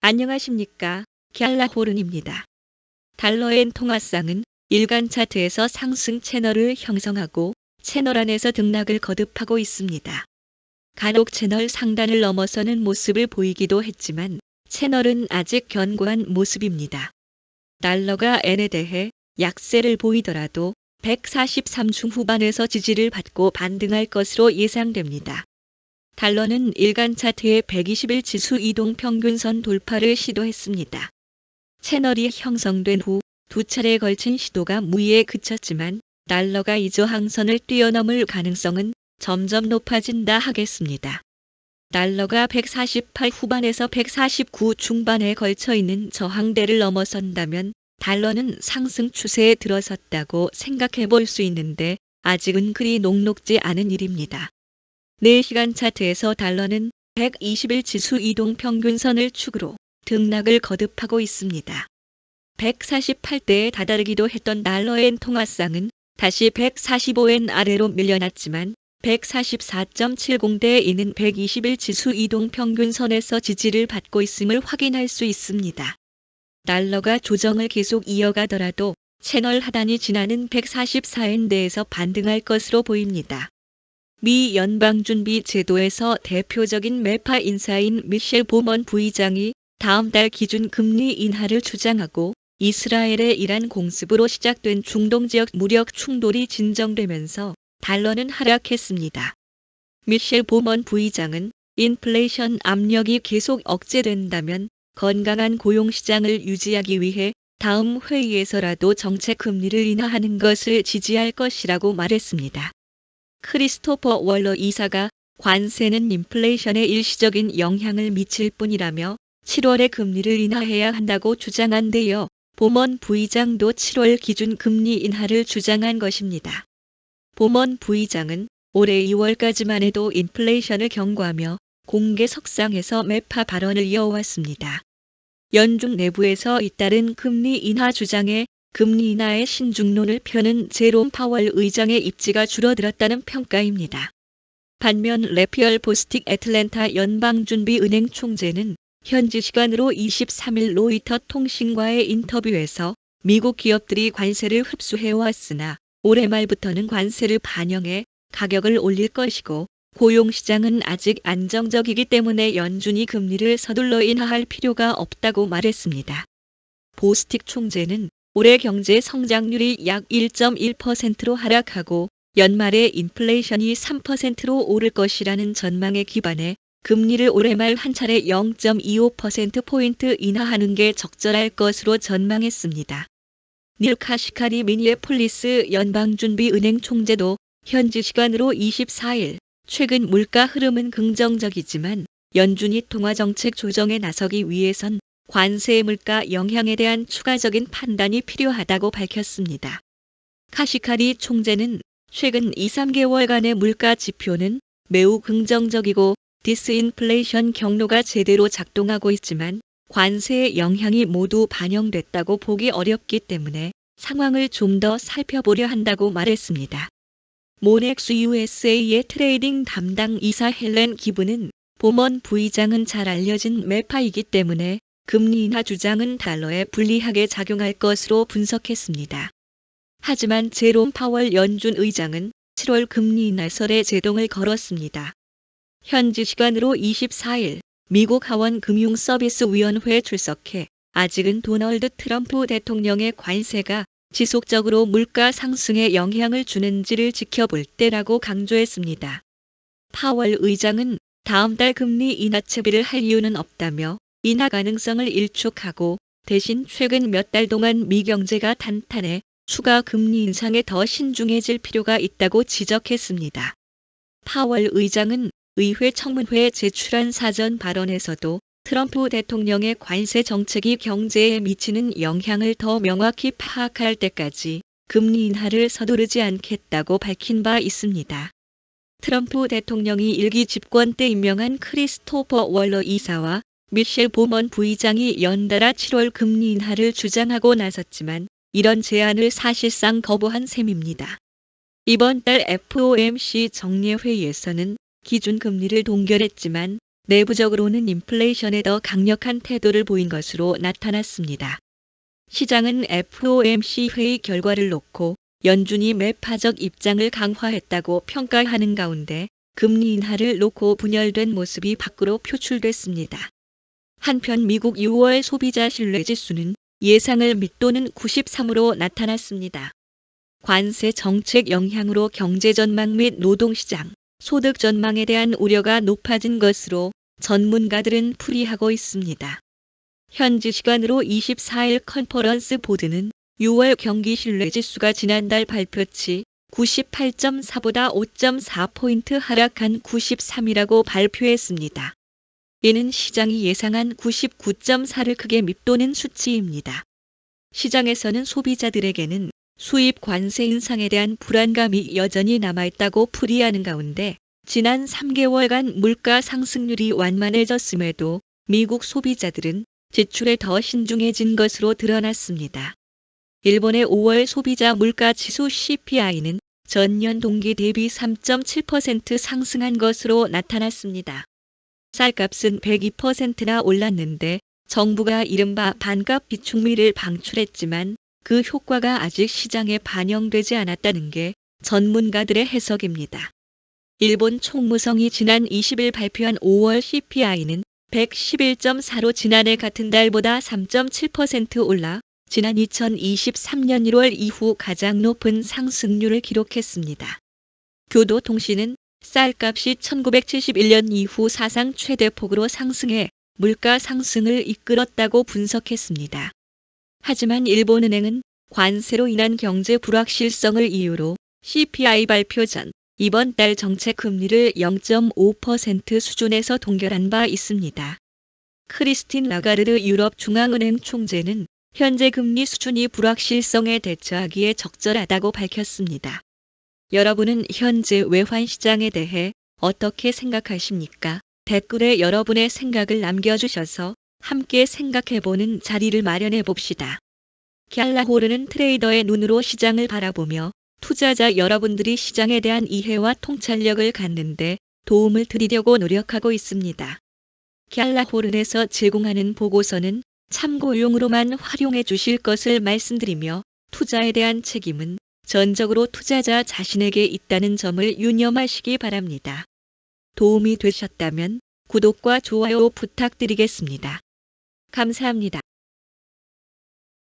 안녕하십니까. 갤라호른입니다. 달러엔 통화상은 일간 차트에서 상승 채널을 형성하고 채널 안에서 등락을 거듭하고 있습니다. 간혹 채널 상단을 넘어서는 모습을 보이기도 했지만 채널은 아직 견고한 모습입니다. 달러가 엔에 대해 약세를 보이더라도 143 중후반에서 지지를 받고 반등할 것으로 예상됩니다. 달러는 일간 차트의 120일 지수 이동 평균선 돌파를 시도했습니다. 채널이 형성된 후 두 차례에 걸친 시도가 무의에 그쳤지만 달러가 이 저항선을 뛰어넘을 가능성은 점점 높아진다 하겠습니다. 달러가 148 후반에서 149 중반에 걸쳐 있는 저항대를 넘어선다면 달러는 상승 추세에 들어섰다고 생각해 볼 수 있는데 아직은 그리 녹록지 않은 일입니다. 4시간 차트에서 달러는 120일 지수 이동 평균선을 축으로 등락을 거듭하고 있습니다. 148대에 다다르기도 했던 달러엔 통화상은 다시 145엔 아래로 밀려났지만 144.70대에 있는 120일 지수 이동 평균선에서 지지를 받고 있음을 확인할 수 있습니다. 달러가 조정을 계속 이어가더라도 채널 하단이 지나는 144엔대에서 반등할 것으로 보입니다. 미 연방준비제도에서 대표적인 매파 인사인 미셸 보먼 부의장이 다음 달 기준 금리 인하를 주장하고 이스라엘의 이란 공습으로 시작된 중동 지역 무력 충돌이 진정되면서 달러는 하락했습니다. 미셸 보먼 부의장은 인플레이션 압력이 계속 억제된다면 건강한 고용시장을 유지하기 위해 다음 회의에서라도 정책 금리를 인하하는 것을 지지할 것이라고 말했습니다. 크리스토퍼 월러 이사가 관세는 인플레이션에 일시적인 영향을 미칠 뿐이라며 7월에 금리를 인하해야 한다고 주장한 데요. 보먼 부의장도 7월 기준 금리 인하를 주장한 것입니다. 보먼 부의장은 올해 2월까지만 해도 인플레이션을 경고하며 공개석상에서 매파 발언을 이어왔습니다. 연준 내부에서 잇따른 금리 인하 주장에 금리 인하의 신중론을 펴는 제롬 파월 의장의 입지가 줄어들었다는 평가입니다. 반면 래피얼 보스틱 애틀랜타 연방준비은행 총재는 현지 시간으로 23일 로이터 통신과의 인터뷰에서 미국 기업들이 관세를 흡수해왔으나 올해 말부터는 관세를 반영해 가격을 올릴 것이고 고용시장은 아직 안정적이기 때문에 연준이 금리를 서둘러 인하할 필요가 없다고 말했습니다. 보스틱 총재는 올해 경제 성장률이 약 1.1%로 하락하고 연말에 인플레이션이 3%로 오를 것이라는 전망에 기반해 금리를 올해 말 한 차례 0.25%포인트 인하하는 게 적절할 것으로 전망했습니다. 닐 카시카리 미니애폴리스 연방준비은행 총재도 현지 시간으로 24일 최근 물가 흐름은 긍정적이지만 연준이 통화정책 조정에 나서기 위해선 관세의 물가 영향에 대한 추가적인 판단이 필요하다고 밝혔습니다. 카시카리 총재는 최근 2-3개월간의 물가 지표는 매우 긍정적이고 디스인플레이션 경로가 제대로 작동하고 있지만 관세의 영향이 모두 반영됐다고 보기 어렵기 때문에 상황을 좀 더 살펴보려 한다고 말했습니다. 모넥스 USA의 트레이딩 담당 이사 헬렌 기브는 보먼 부의장은 잘 알려진 매파이기 때문에 금리 인하 주장은 달러에 불리하게 작용할 것으로 분석했습니다. 하지만 제롬 파월 연준 의장은 7월 금리 인하설에 제동을 걸었습니다. 현지 시간으로 24일 미국 하원 금융서비스위원회에 출석해 아직은 도널드 트럼프 대통령의 관세가 지속적으로 물가 상승에 영향을 주는지를 지켜볼 때라고 강조했습니다. 파월 의장은 다음 달 금리 인하 채비를 할 이유는 없다며 인하 가능성을 일축하고 대신 최근 몇 달 동안 미 경제가 탄탄해 추가 금리 인상에 더 신중해질 필요가 있다고 지적했습니다. 파월 의장은 의회 청문회에 제출한 사전 발언에서도 트럼프 대통령의 관세 정책이 경제에 미치는 영향을 더 명확히 파악할 때까지 금리 인하를 서두르지 않겠다고 밝힌 바 있습니다. 트럼프 대통령이 일기 집권 때 임명한 크리스토퍼 월러 이사와 미셸 보먼 부의장이 연달아 7월 금리 인하를 주장하고 나섰지만 이런 제안을 사실상 거부한 셈입니다. 이번 달 FOMC 정례회의에서는 기준금리를 동결했지만 내부적으로는 인플레이션에 더 강력한 태도를 보인 것으로 나타났습니다. 시장은 FOMC 회의 결과를 놓고 연준이 매파적 입장을 강화했다고 평가하는 가운데 금리 인하를 놓고 분열된 모습이 밖으로 표출됐습니다. 한편 미국 6월 소비자 신뢰지수는 예상을 밑도는 93으로 나타났습니다. 관세 정책 영향으로 경제 전망 및 노동시장, 소득 전망에 대한 우려가 높아진 것으로 전문가들은 풀이하고 있습니다. 현지 시간으로 24일 컨퍼런스 보드는 6월 경기 신뢰지수가 지난달 발표치 98.4보다 5.4포인트 하락한 93이라고 발표했습니다. 이는 시장이 예상한 99.4를 크게 밑도는 수치입니다. 시장에서는 소비자들에게는 수입 관세 인상에 대한 불안감이 여전히 남아있다고 풀이하는 가운데 지난 3개월간 물가 상승률이 완만해졌음에도 미국 소비자들은 지출에 더 신중해진 것으로 드러났습니다. 일본의 5월 소비자 물가 지수 CPI는 전년 동기 대비 3.7% 상승한 것으로 나타났습니다. 쌀값은 102%나 올랐는데 정부가 이른바 반값 비축미를 방출했지만 그 효과가 아직 시장에 반영되지 않았다는 게 전문가들의 해석입니다. 일본 총무성이 지난 20일 발표한 5월 CPI는 111.4로 지난해 같은 달보다 3.7% 올라 지난 2023년 1월 이후 가장 높은 상승률을 기록했습니다. 교도통신은 쌀값이 1971년 이후 사상 최대폭으로 상승해 물가 상승을 이끌었다고 분석했습니다. 하지만 일본은행은 관세로 인한 경제 불확실성을 이유로 CPI 발표 전 이번 달 정책 금리를 0.5% 수준에서 동결한 바 있습니다. 크리스틴 라가르드 유럽 중앙은행 총재는 현재 금리 수준이 불확실성에 대처하기에 적절하다고 밝혔습니다. 여러분은 현재 외환 시장에 대해 어떻게 생각하십니까? 댓글에 여러분의 생각을 남겨주셔서 함께 생각해보는 자리를 마련해 봅시다. 갤라호르는 트레이더의 눈으로 시장을 바라보며 투자자 여러분들이 시장에 대한 이해와 통찰력을 갖는데 도움을 드리려고 노력하고 있습니다. 갤라호른에서 제공하는 보고서는 참고용으로만 활용해 주실 것을 말씀드리며 투자에 대한 책임은 전적으로 투자자 자신에게 있다는 점을 유념하시기 바랍니다. 도움이 되셨다면 구독과 좋아요 부탁드리겠습니다. 감사합니다.